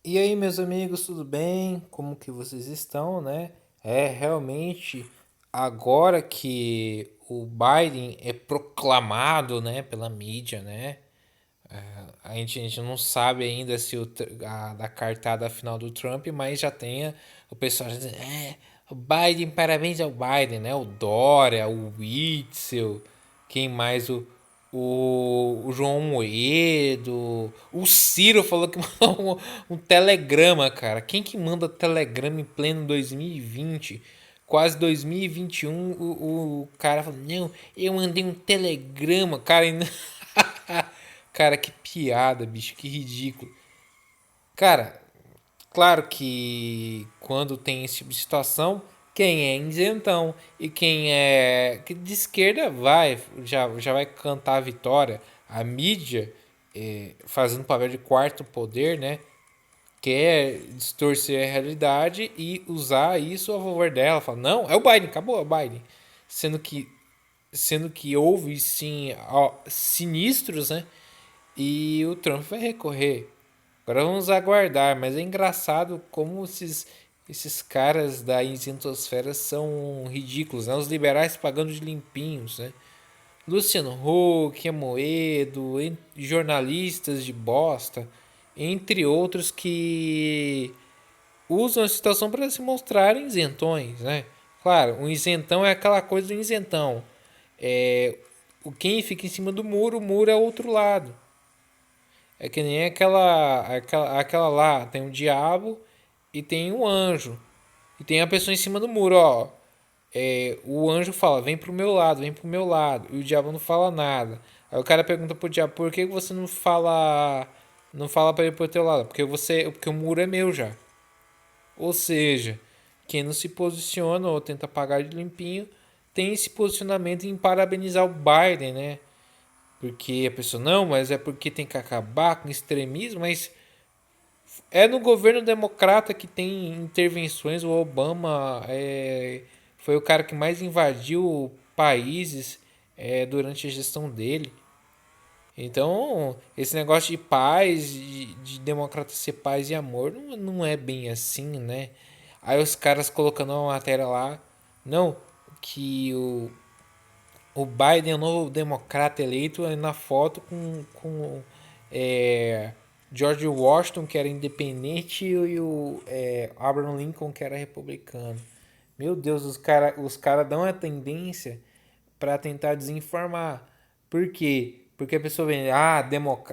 E aí, meus amigos, tudo bem? Como que vocês estão, né? Realmente, agora que o Biden é proclamado, né, pela mídia, né? A gente não sabe ainda se da cartada final do Trump, mas já tem o pessoal já dizendo, o Biden, parabéns ao Biden, né? O Dória, o Witzel, quem mais? O João Moedo, o Ciro falou que mandou um telegrama, cara. Quem que manda telegrama em pleno 2020? Quase 2021, o cara falou, não, eu mandei um telegrama, cara. Cara, que piada, bicho, que ridículo. Cara, claro que quando tem esse tipo de situação, quem é isentão e quem é de esquerda já vai cantar a vitória. A mídia, fazendo papel de quarto poder, né? Quer distorcer a realidade e usar isso a favor dela. Fala, não, é o Biden, acabou, é o Biden. Sendo que, sendo que houve sim sinistros, né? E o Trump vai recorrer. Agora vamos aguardar, mas é engraçado como esses caras da isentosfera são ridículos, né? Os liberais pagando de limpinhos, né? Luciano Huck, Amoedo, jornalistas de bosta, entre outros que usam a situação para se mostrarem isentões, né? Claro, um isentão é aquela coisa do isentão. É, quem fica em cima do muro, o muro é o outro lado. É que nem aquela lá, tem um diabo e tem um anjo. E tem a pessoa em cima do muro, ó. O anjo fala, vem pro meu lado, vem pro meu lado. E o diabo não fala nada. Aí o cara pergunta pro diabo, por que você não fala para ele pro teu lado? Porque o muro é meu já. Ou seja, quem não se posiciona ou tenta pagar de limpinho, tem esse posicionamento em parabenizar o Biden, né? Porque a pessoa, não, mas é porque tem que acabar com o extremismo, mas é no governo democrata que tem intervenções. O Obama foi o cara que mais invadiu países durante a gestão dele. Então, esse negócio de paz, de democrata ser paz e amor, não é bem assim, né? Aí os caras colocando uma matéria lá, não, que o Biden é o novo democrata eleito na foto com é, George Washington, que era independente, e o Abraham Lincoln, que era republicano. Meu Deus, os cara dão a tendência para tentar desinformar. Por quê? Porque a pessoa vem,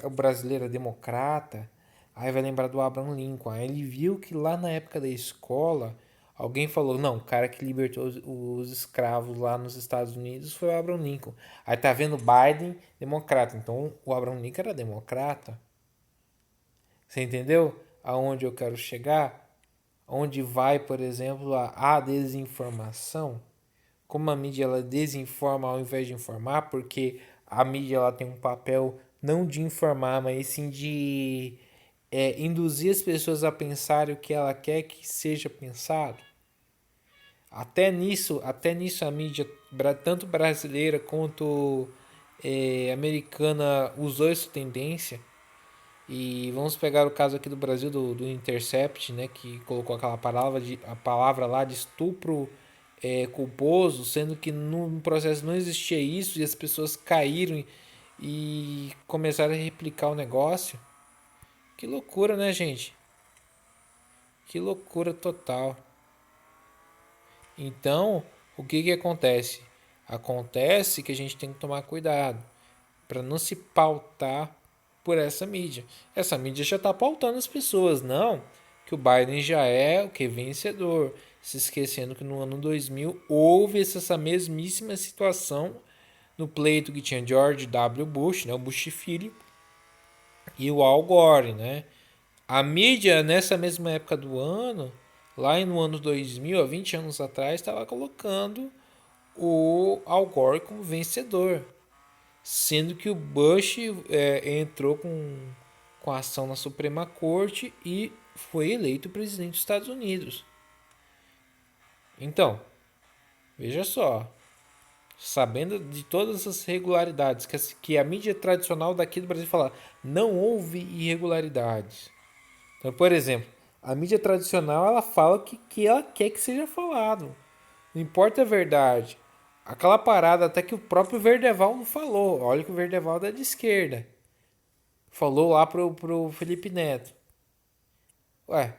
o brasileiro é democrata, aí vai lembrar do Abraham Lincoln. Aí ele viu que lá na época da escola, alguém falou, não, o cara que libertou os escravos lá nos Estados Unidos foi o Abraham Lincoln. Aí tá vendo Biden, democrata. Então o Abraham Lincoln era democrata. Você entendeu aonde eu quero chegar? Onde vai, por exemplo, a desinformação? Como a mídia ela desinforma ao invés de informar, porque a mídia ela tem um papel não de informar, mas sim de induzir as pessoas a pensar o que ela quer que seja pensado. Até nisso a mídia, tanto brasileira quanto americana, usou essa tendência. E vamos pegar o caso aqui do Brasil do Intercept, né, que colocou a palavra lá de estupro culposo, sendo que no processo não existia isso e as pessoas caíram e começaram a replicar o negócio. Que loucura, né, gente? Que loucura total. Então, o que que acontece? Acontece que a gente tem que tomar cuidado para não se pautar por essa mídia. Essa mídia já está pautando as pessoas, não que o Biden já é o que vencedor, se esquecendo que no ano 2000 houve essa mesmíssima situação no pleito que tinha George W. Bush, né, o Bush filho, e o Al Gore, né? A mídia nessa mesma época do ano, lá no ano 2000, há 20 anos atrás, estava colocando o Al Gore como vencedor, sendo que o Bush entrou com a ação na Suprema Corte e foi eleito presidente dos Estados Unidos. Então, veja só, sabendo de todas as irregularidades que a mídia tradicional daqui do Brasil fala, não houve irregularidades. Mas, por exemplo, a mídia tradicional ela fala o que ela quer que seja falado. Não importa a verdade. Aquela parada até que o próprio Verdevaldo falou. Olha que o Verdevaldo é de esquerda. Falou lá pro Felipe Neto. Ué,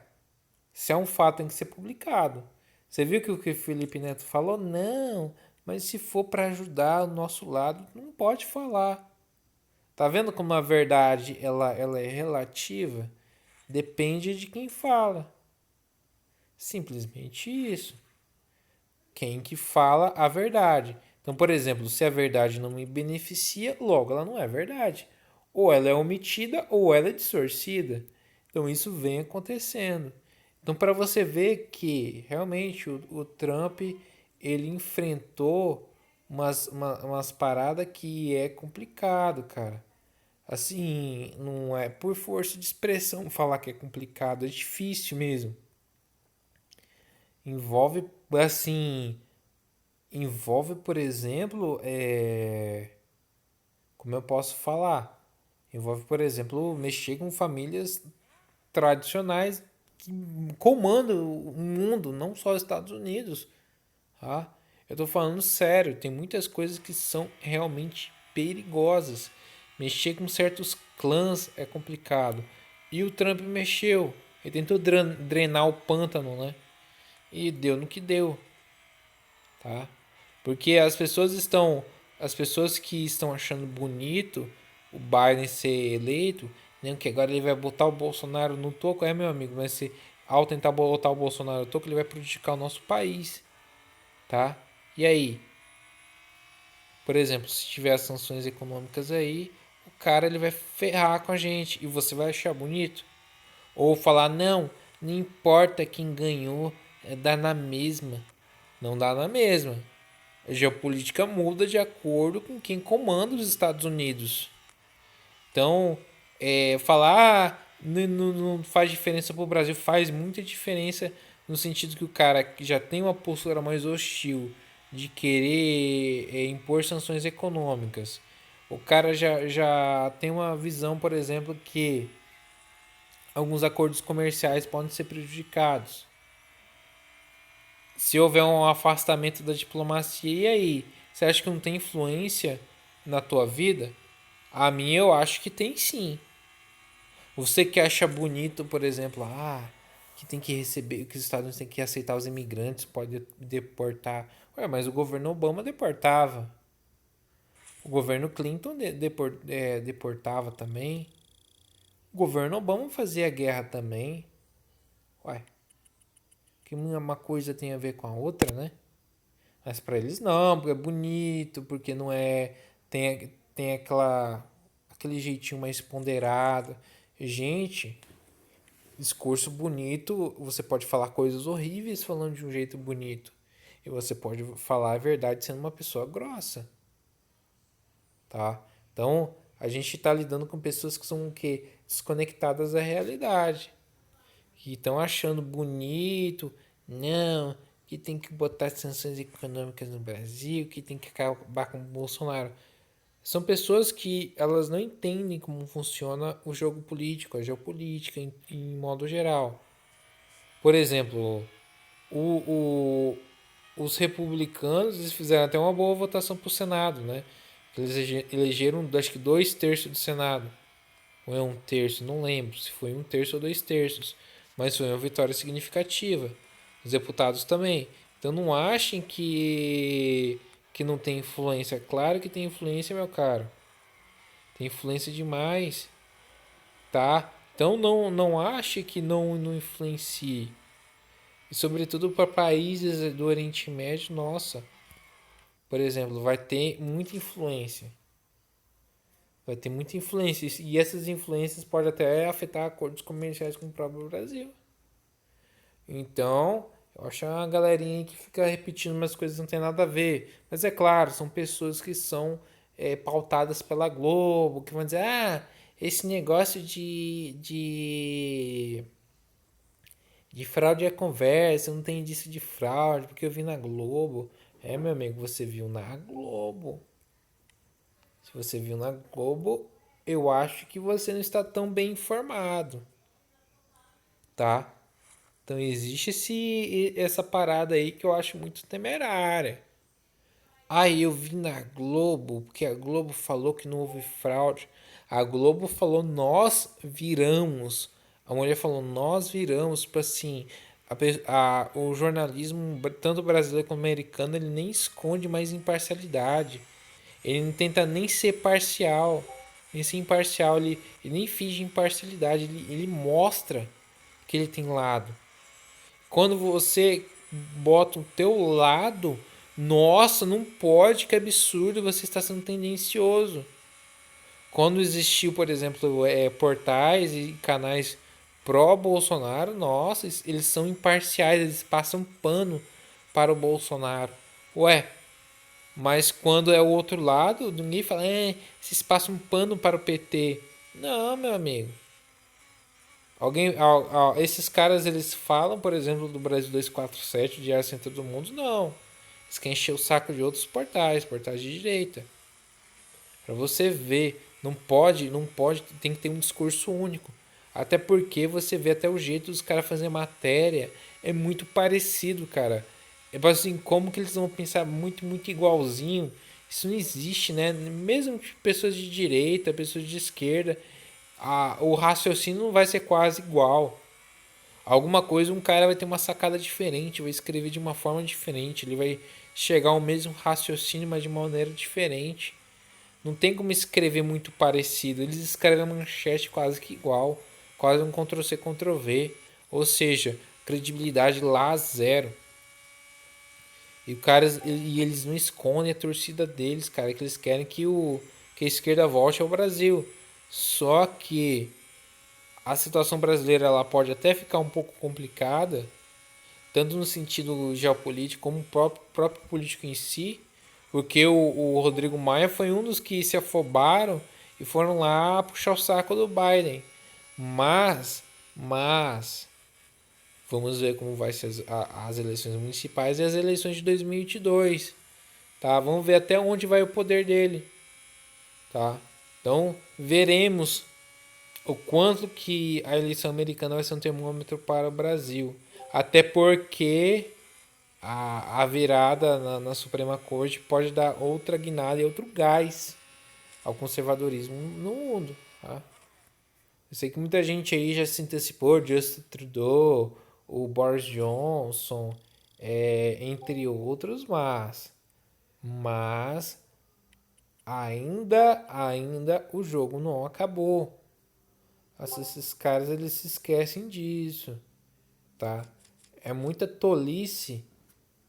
se é um fato tem que ser publicado. Você viu que o que o Felipe Neto falou? Não, mas se for para ajudar o nosso lado, não pode falar. Tá vendo como a verdade ela é relativa? Depende de quem fala. Simplesmente isso. Quem que fala a verdade. Então, por exemplo, se a verdade não me beneficia, logo ela não é verdade. Ou ela é omitida ou ela é distorcida. Então isso vem acontecendo. Então para você ver que realmente o Trump ele enfrentou umas paradas que é complicado, cara. Assim, não é por força de expressão falar que é complicado, é difícil mesmo. Envolve, assim, envolve, por exemplo, como eu posso falar? Envolve, por exemplo, mexer com famílias tradicionais que comandam o mundo, não só os Estados Unidos. Tá? Eu tô falando sério, tem muitas coisas que são realmente perigosas. Mexer com certos clãs é complicado. E o Trump mexeu. Ele tentou drenar o pântano, né? E deu no que deu, tá? Porque as pessoas que estão achando bonito o Biden ser eleito, né, que agora ele vai botar o Bolsonaro no toco, meu amigo, mas se ao tentar botar o Bolsonaro no toco, ele vai prejudicar o nosso país, tá? E aí, por exemplo, se tiver as sanções econômicas aí, o cara ele vai ferrar com a gente e você vai achar bonito? Ou falar, não importa quem ganhou, dá na mesma. Não dá na mesma. A geopolítica muda de acordo com quem comanda os Estados Unidos. Então, falar não faz diferença para o Brasil, faz muita diferença no sentido que o cara que já tem uma postura mais hostil de querer impor sanções econômicas, o cara já tem uma visão, por exemplo, que alguns acordos comerciais podem ser prejudicados. Se houver um afastamento da diplomacia, e aí? Você acha que não tem influência na tua vida? A minha eu acho que tem sim. Você que acha bonito, por exemplo, que tem que receber, que os Estados Unidos tem que aceitar os imigrantes, pode deportar. Ué, mas o governo Obama deportava. O governo Clinton deportava também. O governo Obama fazia guerra também. Ué, que uma coisa tem a ver com a outra, né? Mas para eles não, porque é bonito, porque não é. Tem aquele jeitinho mais ponderado. Gente, discurso bonito, você pode falar coisas horríveis falando de um jeito bonito. E você pode falar a verdade sendo uma pessoa grossa, tá? Então, a gente está lidando com pessoas que são o quê? Desconectadas da realidade. Que estão achando bonito, não, que tem que botar sanções econômicas no Brasil, que tem que acabar com o Bolsonaro. São pessoas que elas não entendem como funciona o jogo político, a geopolítica em modo geral. Por exemplo, o, o, os republicanos eles fizeram até uma boa votação para o Senado, né? Eles elegeram acho que 2/3 do Senado. Ou é 1/3, não lembro se foi 1/3 ou 2/3. Mas foi uma vitória significativa. Os deputados também. Então não achem que não tem influência. Claro que tem influência, meu caro. Tem influência demais, tá? Então não ache que não influencie. E sobretudo para países do Oriente Médio, nossa, por exemplo, vai ter muita influência. Vai ter muita influência. E essas influências podem até afetar acordos comerciais com o próprio Brasil. Então, eu acho uma galerinha que fica repetindo umas coisas que não tem nada a ver. Mas é claro, são pessoas que são pautadas pela Globo, que vão dizer, esse negócio de fraude é conversa, não tem indício de fraude, porque eu vi na Globo. É, meu amigo, você viu na Globo. Se você viu na Globo, eu acho que você não está tão bem informado. tá? Então existe essa parada aí que eu acho muito temerária. Aí eu vi na Globo, porque a Globo falou que não houve fraude. A Globo falou, nós viramos. A mulher falou, nós viramos. Tipo assim, o jornalismo, tanto brasileiro como americano, ele nem esconde mais imparcialidade. Ele não tenta nem ser parcial. Nem ser imparcial, ele nem finge imparcialidade. Ele mostra que ele tem lado. Quando você bota o teu lado, nossa, não pode, que absurdo, você está sendo tendencioso. Quando existiu, por exemplo, portais e canais pró-Bolsonaro, nossa, eles são imparciais, eles passam pano para o Bolsonaro. Ué, mas quando é o outro lado, ninguém fala, vocês passam um pano para o PT. Não, meu amigo. Esses caras eles falam, por exemplo, do Brasil 247, de Centro do Mundo, não. Eles querem encher o saco de outros portais, portais de direita. Para você ver, não pode, tem que ter um discurso único. Até porque você vê até o jeito dos caras fazerem matéria é muito parecido, cara. É assim, como que eles vão pensar muito igualzinho? Isso não existe, né? Mesmo pessoas de direita, pessoas de esquerda, o raciocínio não vai ser quase igual. Alguma coisa um cara vai ter uma sacada diferente, vai escrever de uma forma diferente, ele vai chegar ao mesmo raciocínio, mas de uma maneira diferente. Não tem como escrever muito parecido. Eles escrevem a manchete quase que igual, quase um Ctrl-C, Ctrl-V. Ou seja, credibilidade lá zero. E eles não escondem a torcida deles, cara, que eles querem que a esquerda volte ao Brasil. Só que a situação brasileira ela pode até ficar um pouco complicada, tanto no sentido geopolítico como o próprio político em si, porque o Rodrigo Maia foi um dos que se afobaram e foram lá puxar o saco do Biden. Mas, vamos ver como vai ser as eleições municipais e as eleições de 2022, tá? Vamos ver até onde vai o poder dele, tá? Então, veremos o quanto que a eleição americana vai ser um termômetro para o Brasil. Até porque a virada na Suprema Corte pode dar outra guinada e outro gás ao conservadorismo no mundo. Tá? Eu sei que muita gente aí já se antecipou, Justin Trudeau, o Boris Johnson, entre outros, mas ainda o jogo não acabou. Esses caras eles se esquecem disso, tá? É muita tolice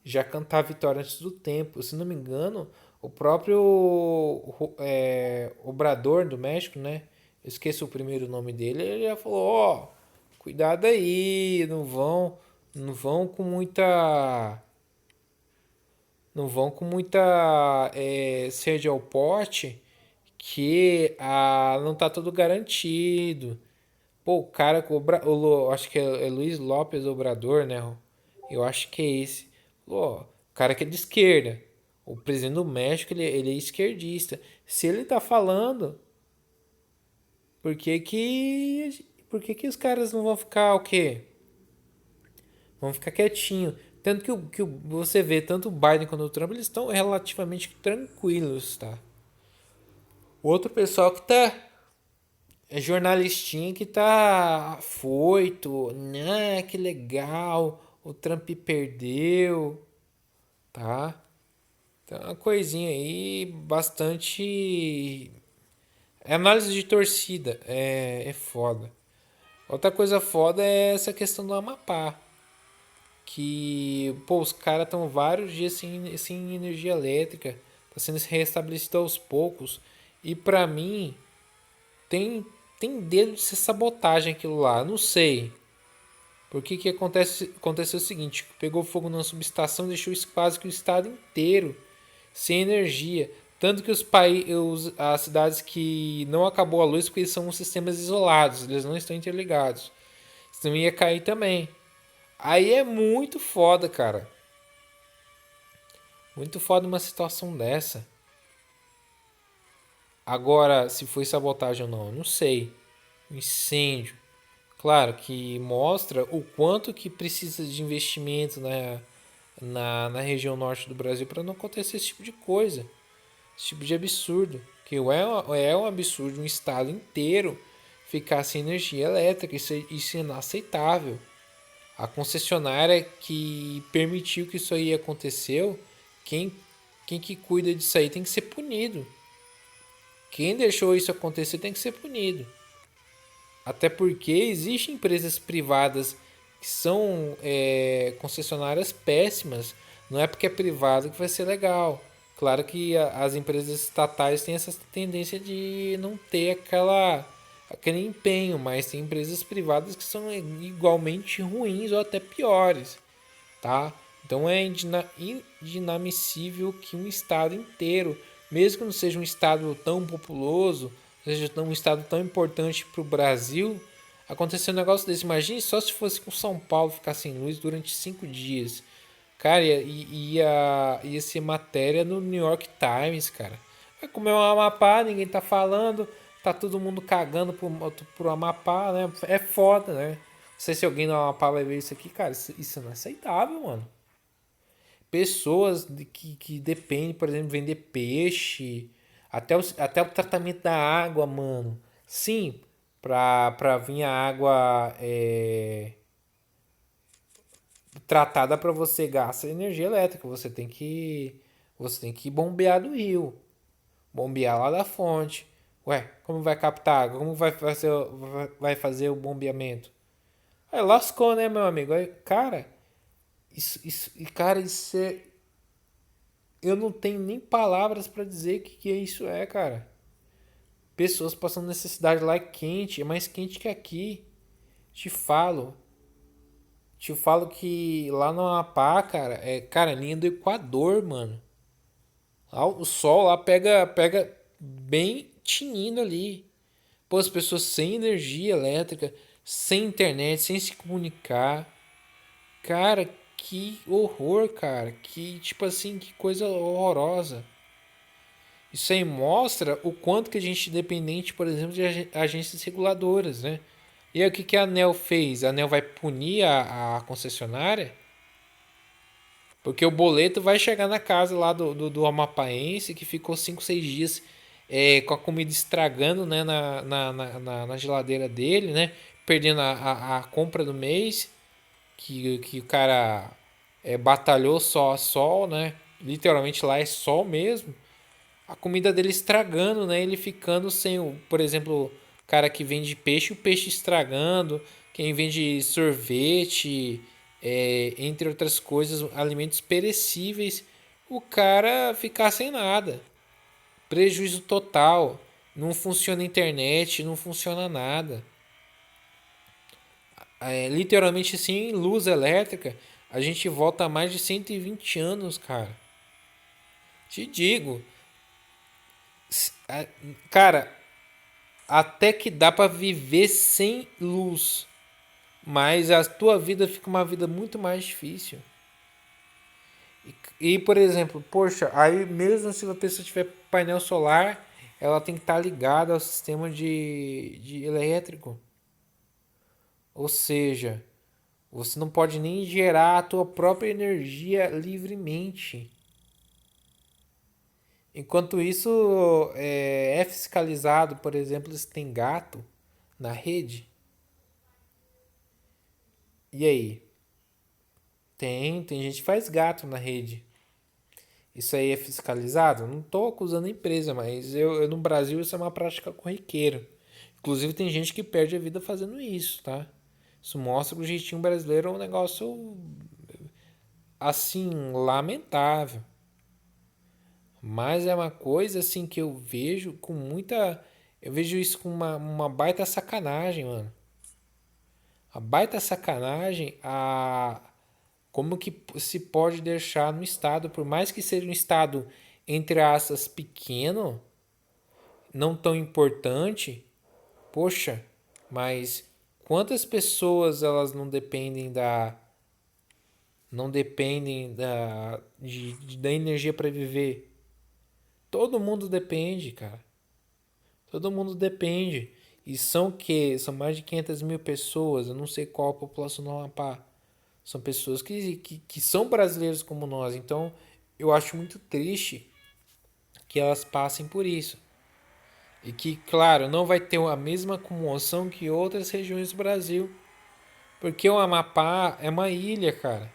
já cantar a vitória antes do tempo. Se não me engano, o próprio Obrador do México, né? Eu esqueci o primeiro nome dele. Ele já falou: ó, cuidado aí, não vão com muita, sede ao pote, que não tá tudo garantido. Pô, o cara, acho que é Luiz Lopes Obrador, né? Eu acho que é esse. Pô, o cara que é de esquerda. O presidente do México, ele é esquerdista. Se ele tá falando, por que que os caras não vão ficar o quê? Vão ficar quietinho. Tanto que você vê, tanto o Biden quanto o Trump, eles estão relativamente tranquilos, tá? Outro pessoal que tá é jornalistinha que tá afoito, né? Que legal, o Trump perdeu, tá? Então, é uma coisinha aí bastante. É análise de torcida, é foda. Outra coisa foda é essa questão do Amapá. Que, pô, os caras estão vários dias sem energia elétrica, tá sendo restabelecido aos poucos. E pra mim, tem, tem dedo de ser sabotagem aquilo lá, não sei. Porque que aconteceu o seguinte, pegou fogo numa subestação e deixou quase que o estado inteiro sem energia. Tanto que as cidades que não acabou a luz, porque eles são sistemas isolados, eles não estão interligados. Senão ia cair também. Aí é muito foda, cara. Muito foda uma situação dessa. Agora, se foi sabotagem ou não, eu não sei. Um incêndio. Claro que mostra o quanto que precisa de investimento na região norte do Brasil para não acontecer esse tipo de coisa, esse tipo de absurdo. Que é um absurdo um estado inteiro ficar sem energia elétrica, isso é inaceitável. A concessionária que permitiu que isso aí aconteceu, quem, quem que cuida disso aí tem que ser punido. Quem deixou isso acontecer tem que ser punido. Até porque existem empresas privadas que são concessionárias péssimas. Não é porque é privado que vai ser legal. Claro que as empresas estatais têm essa tendência de não ter aquele empenho, mas tem empresas privadas que são igualmente ruins ou até piores, tá? Então é inadmissível que um estado inteiro, mesmo que não seja um estado tão populoso, seja um estado tão importante para o Brasil, acontecer um negócio desse. Imagine só se fosse com São Paulo ficar sem luz durante 5 dias. Cara, ia ser matéria no New York Times, cara. Vai comer um Amapá, ninguém tá falando, tá todo mundo cagando pro Amapá, né? É foda, né? Não sei se alguém do Amapá vai ver isso aqui, cara. Isso é inaceitável, mano. Pessoas que dependem, por exemplo, vender peixe, até o tratamento da água, mano. Sim, pra vir a água tratada para você gastar energia elétrica. Você tem que bombear do rio, bombear lá da fonte. Ué, como vai captar água? Como vai fazer o bombeamento? Aí lascou, né, meu amigo? Aí, cara, isso é. Eu não tenho nem palavras para dizer o que isso é, cara. Pessoas passando necessidade lá é quente, é mais quente que aqui. Te falo. Te falo que lá no Amapá, cara, cara, linha do Equador, mano. Lá o sol lá pega bem tinindo ali. Pô, as pessoas sem energia elétrica, sem internet, sem se comunicar. Cara, que horror, cara. Que, tipo assim, que coisa horrorosa. Isso aí mostra o quanto que a gente é dependente, por exemplo, de agências reguladoras, né? E aí o que que a ANEEL fez? A ANEEL vai punir a concessionária? Porque o boleto vai chegar na casa lá do amapaense que ficou 5 6 dias com a comida estragando, né, na geladeira dele, né? Perdendo a compra do mês, que o cara batalhou só a sol, né? Literalmente lá é sol mesmo. A comida dele estragando, né? Ele ficando sem por exemplo, o cara que vende peixe, o peixe estragando, quem vende sorvete, entre outras coisas, alimentos perecíveis, o cara ficar sem nada. Prejuízo total. Não funciona a internet, não funciona nada. Literalmente sem luz elétrica, a gente volta a mais de 120 anos, cara. Te digo, cara, até que dá para viver sem luz, mas a tua vida fica uma vida muito mais difícil. Por exemplo, poxa, aí mesmo se a pessoa tiver painel solar, ela tem que estar ligada ao sistema de elétrico. Ou seja, você não pode nem gerar a tua própria energia livremente. Enquanto isso é fiscalizado, por exemplo, se tem gato na rede. E aí? Tem gente que faz gato na rede. Isso aí é fiscalizado? Não estou acusando a empresa, mas no Brasil isso é uma prática corriqueira. Inclusive tem gente que perde a vida fazendo isso, tá? Isso mostra que o jeitinho brasileiro é um negócio assim lamentável. Mas é uma coisa assim que eu vejo com muita. Eu vejo isso com uma baita sacanagem, mano. A baita sacanagem como que se pode deixar no estado, por mais que seja um estado entre aspas pequeno, não tão importante, poxa, mas quantas pessoas elas não dependem da energia para viver? Todo mundo depende, cara. Todo mundo depende. E são que são mais de 500 mil pessoas, eu não sei qual a população do Amapá. São pessoas que são brasileiros como nós. Então eu acho muito triste que elas passem por isso. E que, claro, não vai ter a mesma comoção que outras regiões do Brasil. Porque o Amapá é uma ilha, cara.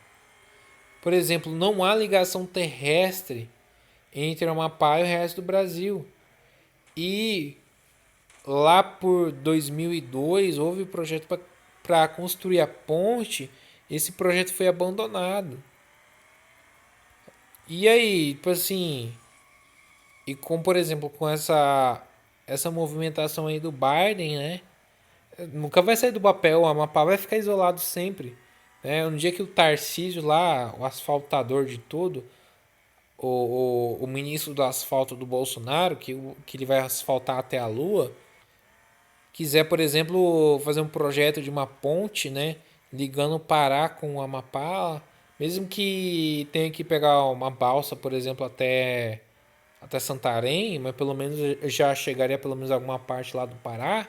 Por exemplo, não há ligação terrestre entre o Amapá e o resto do Brasil. E lá por 2002 houve um projeto para construir a ponte. Esse projeto foi abandonado. E aí, tipo assim, e com, por exemplo, com essa movimentação aí do Biden, né? Nunca vai sair do papel, o Amapá vai ficar isolado sempre. Né? Um dia que o Tarcísio lá, o asfaltador de tudo, o ministro do asfalto do Bolsonaro, que ele vai asfaltar até a Lua, quiser, por exemplo, fazer um projeto de uma ponte, né? Ligando o Pará com o Amapá, mesmo que tenha que pegar uma balsa, por exemplo, até Santarém, mas pelo menos já chegaria pelo menos alguma parte lá do Pará,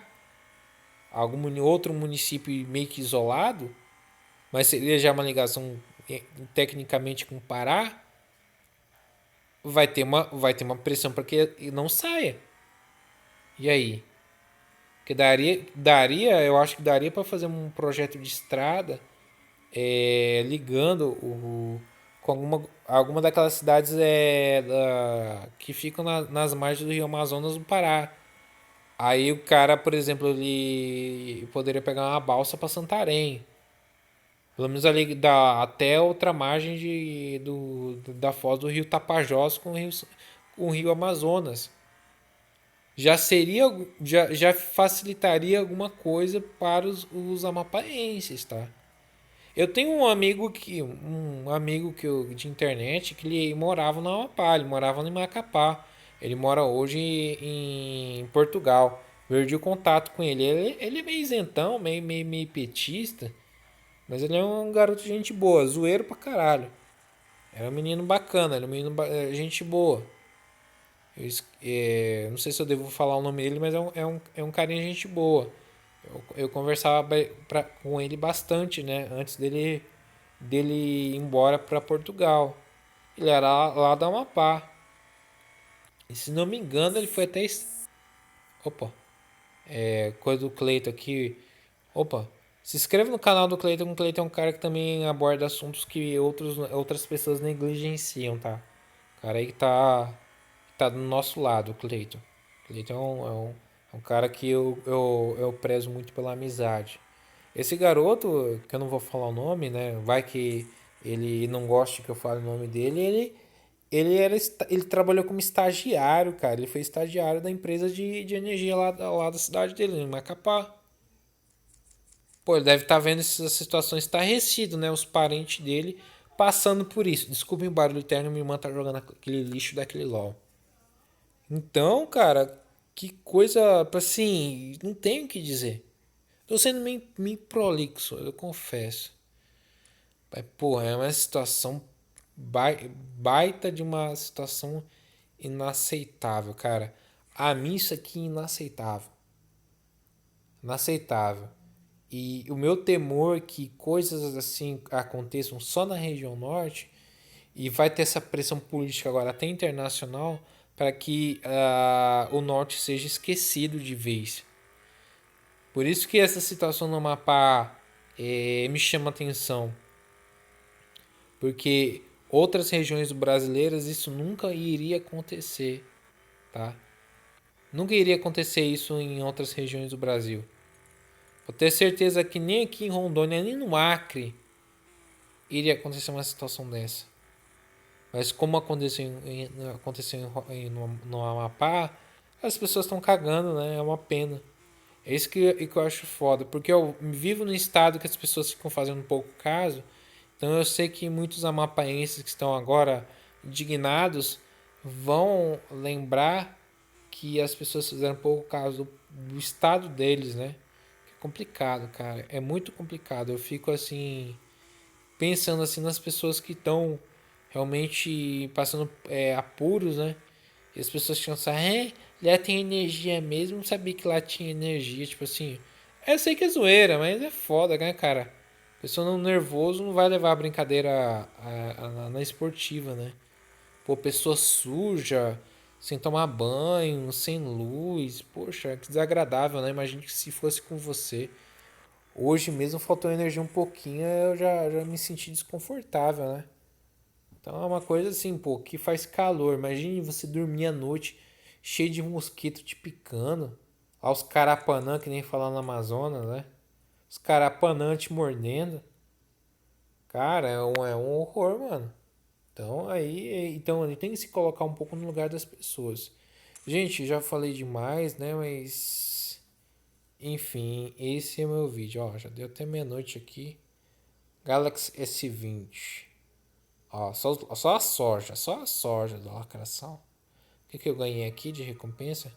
algum outro município meio que isolado, mas seria já uma ligação tecnicamente com o Pará, vai ter uma pressão para que não saia. E aí? Que eu acho que daria para fazer um projeto de estrada ligando com alguma daquelas cidades que ficam nas margens do Rio Amazonas do Pará. Aí o cara, por exemplo, ele poderia pegar uma balsa para Santarém. Pelo menos ali até outra margem da foz do Rio Tapajós com o Rio Amazonas. Já facilitaria alguma coisa para os amapaenses, tá? Eu tenho um amigo de internet que ele morava no Amapá, ele morava no Macapá. Ele mora hoje em Portugal. Perdi o contato com ele. Ele é meio isentão, meio petista, mas ele é um garoto de gente boa, zoeiro pra caralho. É um menino bacana, ele é um menino gente boa. Não sei se eu devo falar o nome dele, mas é um carinha de gente boa. Eu conversava com ele bastante, né? Antes dele ir embora para Portugal. Ele era lá da Amapá. E se não me engano, ele foi até. Opa, coisa do Cleiton aqui. Opa, se inscreve no canal do Cleiton. O Cleiton é um cara que também aborda assuntos que outras pessoas negligenciam, tá? O cara aí que tá do nosso lado, o Cleiton. O Cleiton é um cara que eu prezo muito pela amizade. Esse garoto, que eu não vou falar o nome, né? Vai que ele não goste que eu fale o nome dele. Ele trabalhou como estagiário, cara. Ele foi estagiário da empresa de energia lá da cidade dele, em Macapá. Pô, ele deve estar vendo essas situações estarrecido, né? Os parentes dele passando por isso. Desculpem o barulho interno, minha irmã tá jogando aquele lixo daquele LOL. Então, cara, que coisa, assim, não tenho o que dizer. Tô sendo meio prolixo, eu confesso. Mas, porra, é uma situação baita de uma situação inaceitável, cara. A mim isso aqui é inaceitável. Inaceitável. E o meu temor é que coisas assim aconteçam só na região norte e vai ter essa pressão política agora até internacional para que o norte seja esquecido de vez. Por isso que essa situação no Amapá me chama atenção. Porque outras regiões brasileiras isso nunca iria acontecer, tá? Nunca iria acontecer isso em outras regiões do Brasil. Vou ter certeza que nem aqui em Rondônia, nem no Acre, iria acontecer uma situação dessa. Mas como aconteceu no Amapá, as pessoas estão cagando, né? É uma pena. É isso que eu acho foda. Porque eu vivo no estado que as pessoas ficam fazendo um pouco caso. Então eu sei que muitos amapaenses que estão agora indignados vão lembrar que as pessoas fizeram pouco caso do estado deles, né? É complicado, cara. É muito complicado. Eu fico assim pensando assim nas pessoas que estão realmente passando apuros, né? E as pessoas pensam, Lá tem energia mesmo, não sabia que lá tinha energia, tipo assim. Eu sei que é zoeira, mas é foda, né, cara? Pessoa não nervoso não vai levar a brincadeira na esportiva, né? Pô, pessoa suja, sem tomar banho, sem luz. Poxa, que desagradável, né? Imagine que se fosse com você. Hoje mesmo faltou energia um pouquinho, eu já me senti desconfortável, né? Então é uma coisa assim, pô, que faz calor. Imagine você dormir à noite cheio de mosquito te picando. Lá os carapanã, que nem falam no Amazonas, né? Os carapanã te mordendo. Cara, é um horror, mano. Então ele tem que se colocar um pouco no lugar das pessoas. Gente, já falei demais, né? Mas enfim, esse é o meu vídeo. Ó, já deu até meia-noite aqui. Galaxy S20. Ó, só a soja da lacração. O que eu ganhei aqui de recompensa?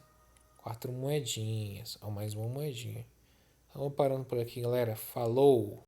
4 moedinhas. Ó, mais uma moedinha. Vamos parando por aqui, galera. Falou!